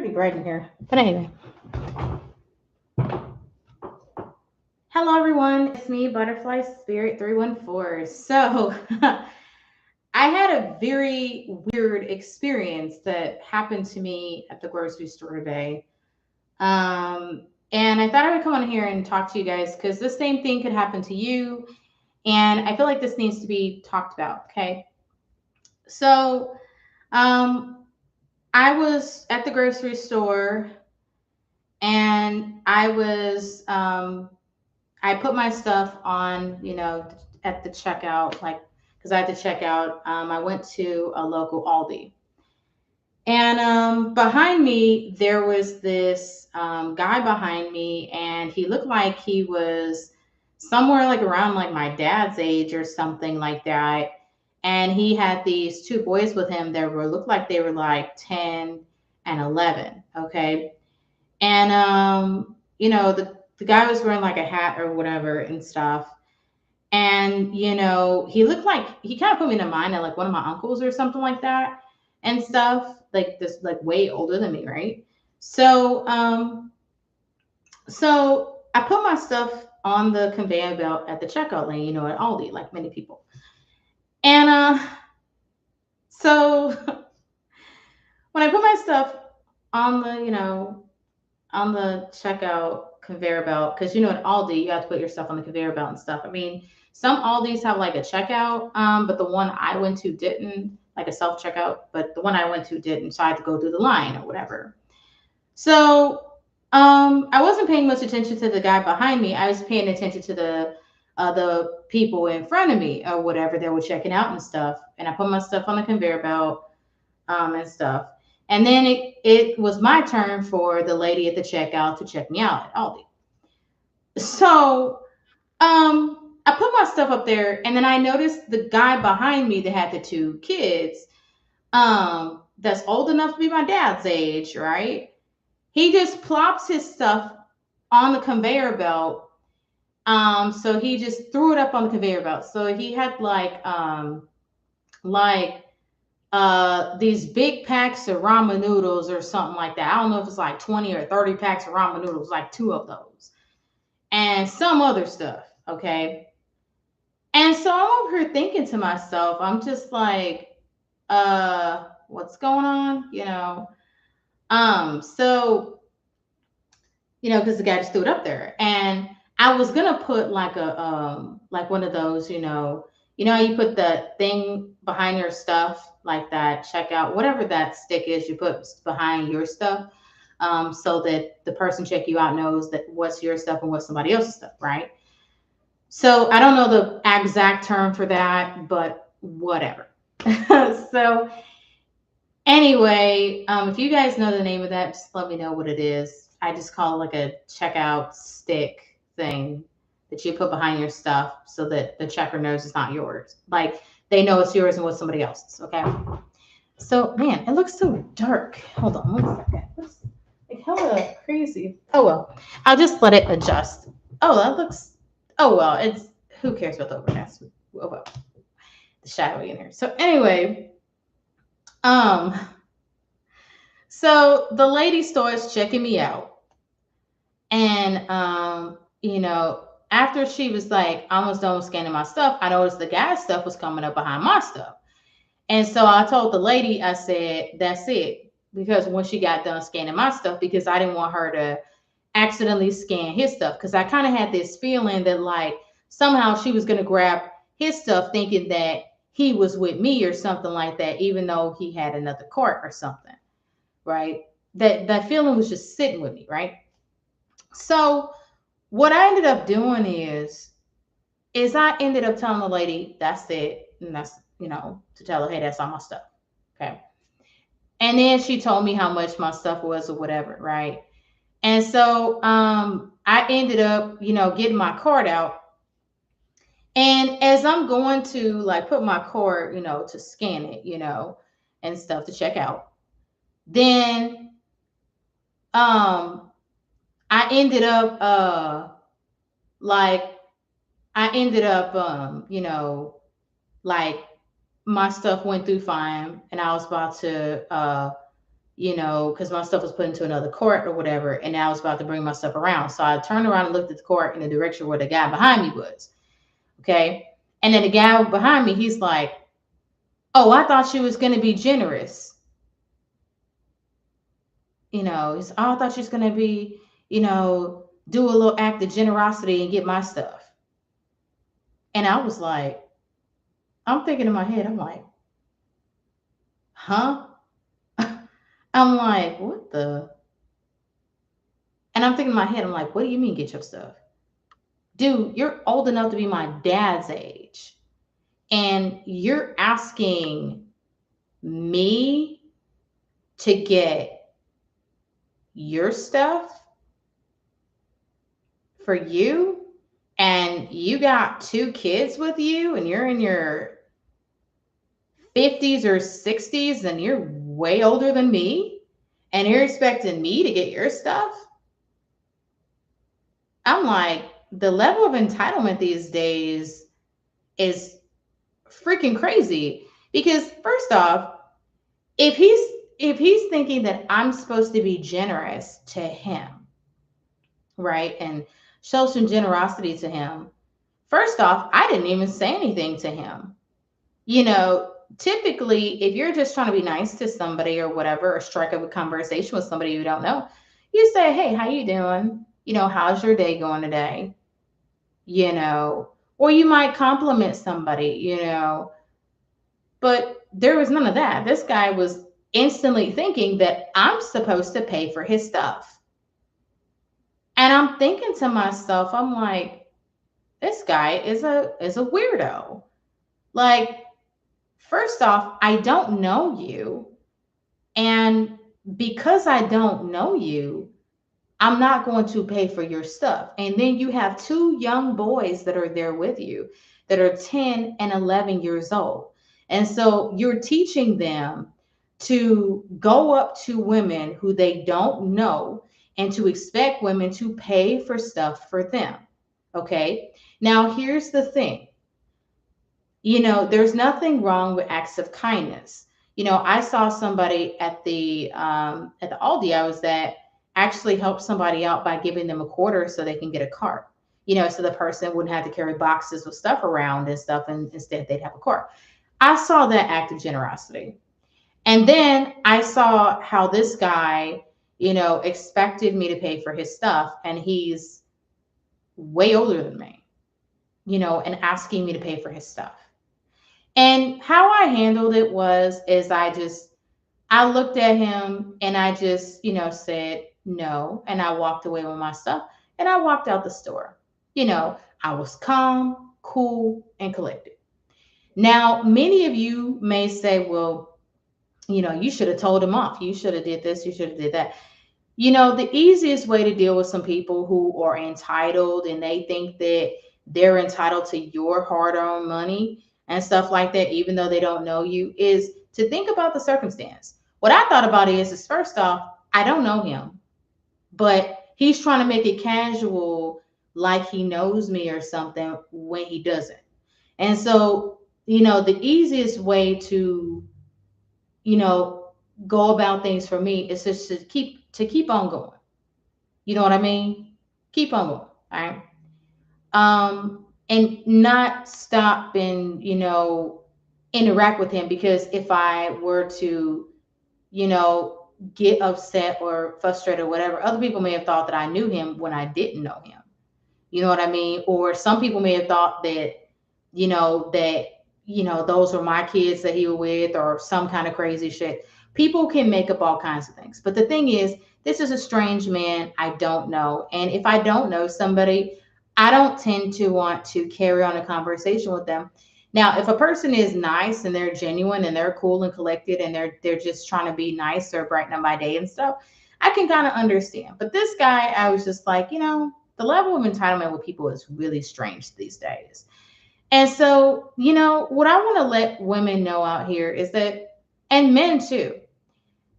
pretty bright in here. But anyway, hello everyone. It's me, Butterfly Spirit 314. So, I had a very weird experience that happened to me at the grocery store today. And I thought I would come on here and talk to you guys because the same thing could happen to you. And I feel like this needs to be talked about. Okay. So, um, I was at the grocery store and I put my stuff on, at the checkout, like, because I had to check out. I went to a local Aldi. And behind me, there was this guy behind me, and he looked like he was somewhere like around like my dad's age or something like that. And he had these two boys with him that were looked like they were like 10 and 11. Okay. And the guy was wearing like a hat or whatever and stuff. And he looked like he kind of put me in mind of like one of my uncles or something like that and stuff, like this, like way older than me, right? So I put my stuff on the conveyor belt at the checkout lane, at Aldi, like many people. And so when I put my stuff on on the checkout conveyor belt, because at Aldi you have to put your stuff on the conveyor belt and stuff. I mean, some Aldis have like a checkout, but the one I went to didn't, like a self checkout, but the one I went to didn't, so I had to go through the line or whatever. So I wasn't paying much attention to the guy behind me. I was paying attention to the people in front of me or whatever that were checking out and stuff. And I put my stuff on the conveyor belt and stuff. And then it was my turn for the lady at the checkout to check me out at Aldi. So I put my stuff up there, and then I noticed the guy behind me that had the two kids, that's old enough to be my dad's age, right? He just plops his stuff on the conveyor belt. So he just threw it up on the conveyor belt. So he had like these big packs of ramen noodles or something like that. I don't know if it's like 20 or 30 packs of ramen noodles, like two of those, and some other stuff. Okay. And so I'm over here thinking to myself, I'm just like, what's going on? So, because the guy just threw it up there. And I was gonna put like like one of those, how you put the thing behind your stuff, like that checkout, whatever that stick is you put behind your stuff, so that the person check you out knows that what's your stuff and what's somebody else's stuff, right? So I don't know the exact term for that, but whatever. So anyway, if you guys know the name of that, just let me know what it is. I just call it like a checkout stick thing that you put behind your stuff so that the checker knows it's not yours. Like they know it's yours and what's somebody else's. Okay. So man, it looks so dark. Hold on 1 second. It's like hella crazy. Oh well, I'll just let it adjust. Oh, that looks. Oh well, it's who cares about the overcast? Oh well, the shadowy in here. So anyway, um, so the lady starts checking me out, and after she was like almost done with scanning my stuff, I noticed the guy's stuff was coming up behind my stuff. And so I told the lady, I said, that's it. Because when she got done scanning my stuff, because I didn't want her to accidentally scan his stuff. Because I kind of had this feeling that like somehow she was going to grab his stuff thinking that he was with me or something like that, even though he had another cart or something. Right. That feeling was just sitting with me. Right. So what I ended up doing is I ended up telling the lady, that's it. And that's, to tell her, hey, that's all my stuff. Okay. And then she told me how much my stuff was or whatever. Right. And so I ended up, getting my card out. And as I'm going to like put my card, to scan it, and stuff to check out, then um I ended up like I ended up like my stuff went through fine, and I was about to because my stuff was put into another court or whatever, and I was about to bring my stuff around. So I turned around and looked at the court in the direction where the guy behind me was. Okay. And then the guy behind me, he's like, "Oh, I thought she was going to be generous." Oh, I thought she was going to be, do a little act of generosity and get my stuff. And I was like, I'm thinking in my head, I'm like, huh? I'm like, what the? And I'm thinking in my head, I'm like, what do you mean get your stuff? Dude, you're old enough to be my dad's age. And you're asking me to get your stuff for you? And you got two kids with you and you're in your 50s or 60s and you're way older than me and you're expecting me to get your stuff? I'm like, the level of entitlement these days is freaking crazy. Because first off, if he's thinking that I'm supposed to be generous to him, right, and show some generosity to him, first off, I didn't even say anything to him. Typically, if you're just trying to be nice to somebody or whatever, or strike up a conversation with somebody you don't know, you say, "Hey, how you doing? How's your day going today?" Or you might compliment somebody. But there was none of that. This guy was instantly thinking that I'm supposed to pay for his stuff. And I'm thinking to myself, I'm like, this guy is a weirdo. Like, first off, I don't know you. And because I don't know you, I'm not going to pay for your stuff. And then you have two young boys that are there with you that are 10 and 11 years old. And so you're teaching them to go up to women who they don't know and to expect women to pay for stuff for them. Okay. Now, here's the thing. There's nothing wrong with acts of kindness. I saw somebody at the Aldi I was at actually help somebody out by giving them a quarter so they can get a cart. So the person wouldn't have to carry boxes with stuff around and stuff, and instead they'd have a cart. I saw that act of generosity. And then I saw how this guy, expected me to pay for his stuff, and he's way older than me, and asking me to pay for his stuff. And how I handled it is I looked at him and I just, said no. And I walked away with my stuff and I walked out the store. I was calm, cool, and collected. Now, many of you may say, well, you should have told him off. You should have did this. You should have did that. The easiest way to deal with some people who are entitled and they think that they're entitled to your hard-earned money and stuff like that, even though they don't know you, is to think about the circumstance. What I thought about is first off, I don't know him, but he's trying to make it casual, like he knows me or something when he doesn't. And so, the easiest way to, you know, go about things for me is just to keep on going. You know what I mean? Keep on going. All right. And not stop and, interact with him, because if I were to, get upset or frustrated or whatever, other people may have thought that I knew him when I didn't know him. You know what I mean? Or some people may have thought that those were my kids that he was with, or some kind of crazy shit. People can make up all kinds of things. But the thing is, this is a strange man I don't know. And if I don't know somebody, I don't tend to want to carry on a conversation with them. Now, if a person is nice and they're genuine and they're cool and collected and they're just trying to be nice or brighten up my day and stuff, I can kind of understand. But this guy, I was just like, the level of entitlement with people is really strange these days. And so, what I want to let women know out here is that, and men too,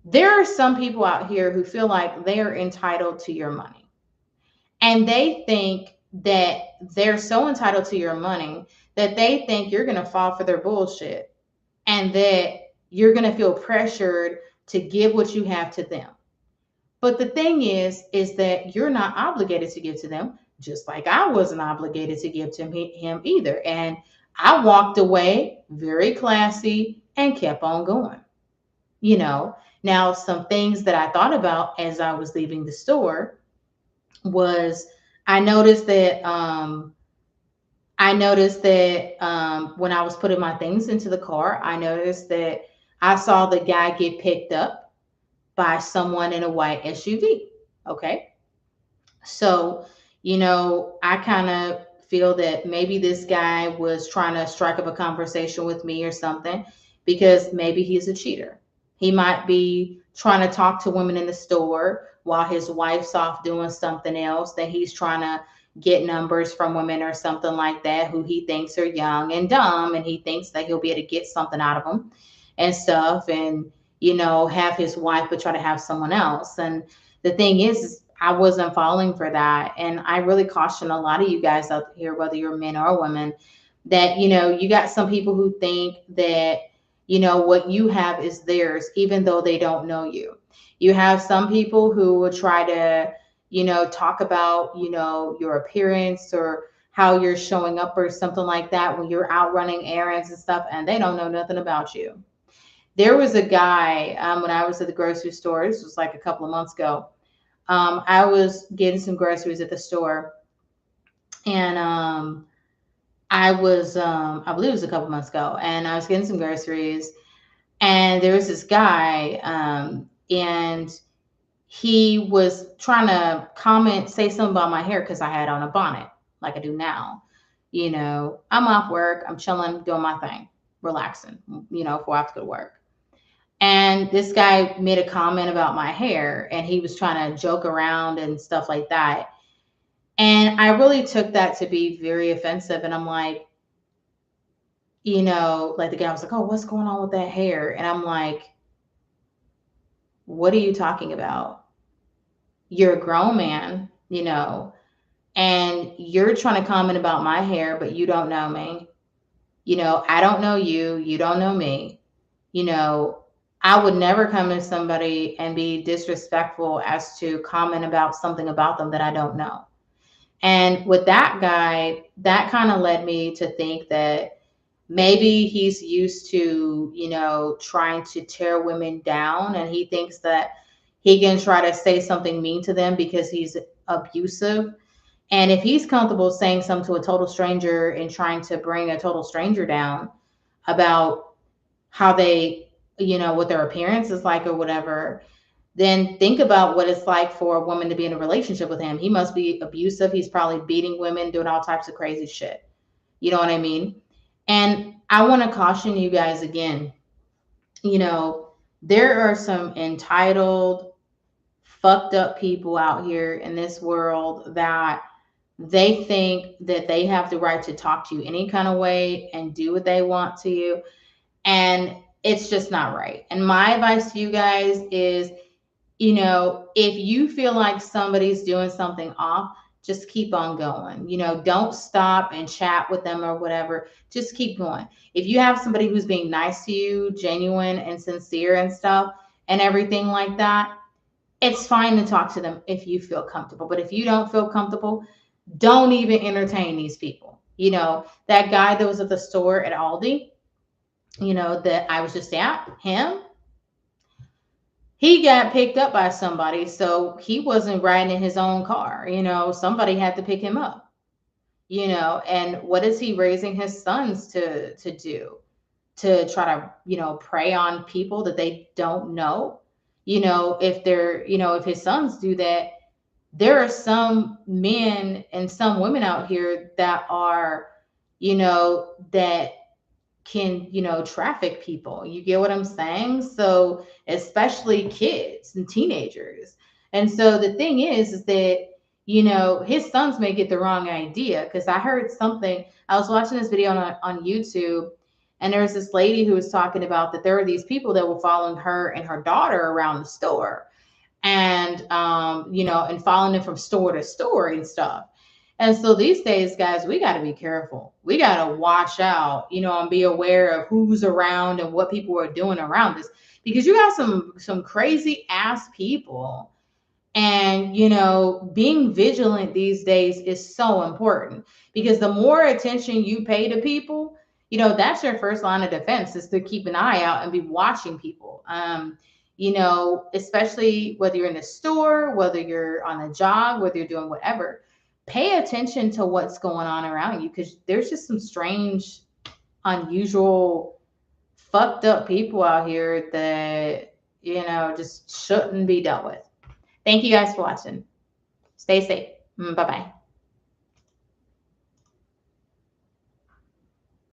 there are some people out here who feel like they are entitled to your money. And they think that they're so entitled to your money that they think you're going to fall for their bullshit and that you're going to feel pressured to give what you have to them. But the thing is that you're not obligated to give to them, just like I wasn't obligated to give to him either. And I walked away very classy and kept on going. You know, now some things that I thought about as I was leaving the store was I noticed that when I was putting my things into the car, I noticed that I saw the guy get picked up by someone in a white SUV. Okay. So, I kind of feel that maybe this guy was trying to strike up a conversation with me or something because maybe he's a cheater. He might be trying to talk to women in the store while his wife's off doing something else, that he's trying to get numbers from women or something like that who he thinks are young and dumb, and he thinks that he'll be able to get something out of them and stuff, and have his wife but try to have someone else. And the thing is I wasn't falling for that. And I really caution a lot of you guys out here, whether you're men or women, that, you got some people who think that, what you have is theirs, even though they don't know you. You have some people who will try to, talk about, your appearance or how you're showing up or something like that when you're out running errands and stuff, and they don't know nothing about you. There was a guy when I was at the grocery store, this was like a couple of months ago. I was getting some groceries at the store, and I believe it was a couple months ago, and I was getting some groceries, and there was this guy, and he was trying to say something about my hair because I had on a bonnet, like I do now. I'm off work, I'm chilling, doing my thing, relaxing, before I have to go to work. And this guy made a comment about my hair, and he was trying to joke around and stuff like that. And I really took that to be very offensive. And I'm like, like the guy was like, "Oh, what's going on with that hair?" And I'm like, "What are you talking about? You're a grown man, and you're trying to comment about my hair, but you don't know me. I don't know you. You don't know me. You know, I would never come to somebody and be disrespectful as to comment about something about them that I don't know." And with that guy, that kind of led me to think that maybe he's used to, trying to tear women down, and he thinks that he can try to say something mean to them because he's abusive. And if he's comfortable saying something to a total stranger and trying to bring a total stranger down about how they, what their appearance is like or whatever, then think about what it's like for a woman to be in a relationship with him. He must be abusive. He's probably beating women, doing all types of crazy shit. You know what I mean? And I want to caution you guys again, there are some entitled, fucked up people out here in this world that they think that they have the right to talk to you any kind of way and do what they want to you. And it's just not right. And my advice to you guys is, if you feel like somebody's doing something off, just keep on going. Don't stop and chat with them or whatever. Just keep going. If you have somebody who's being nice to you, genuine and sincere and stuff and everything like that, it's fine to talk to them if you feel comfortable. But if you don't feel comfortable, don't even entertain these people. That guy that was at the store at Aldi, that I was just at, him, he got picked up by somebody, so he wasn't riding in his own car. Somebody had to pick him up. And what is he raising his sons to do? To try to, prey on people that they don't know? If his sons do that, there are some men and some women out here that are, that can, traffic people. You get what I'm saying? So, especially kids and teenagers. And so the thing is that, his sons may get the wrong idea, because I heard something, I was watching this video on YouTube, and there was this lady who was talking about that there are these people that were following her and her daughter around the store, and and following them from store to store and stuff. And so these days, guys, we got to be careful. We got to watch out, and be aware of who's around and what people are doing around us. because you got some crazy ass people. And, you know, being vigilant these days is so important, because the more attention you pay to people, you know, that's your first line of defense, is to keep an eye out and be watching people. You know, especially whether you're in a store, whether you're on a job, whether you're doing whatever, pay attention to what's going on around you, because there's just some strange, unusual, fucked up people out here that, you know, just shouldn't be dealt with. Thank you guys for watching. Stay safe. Bye bye.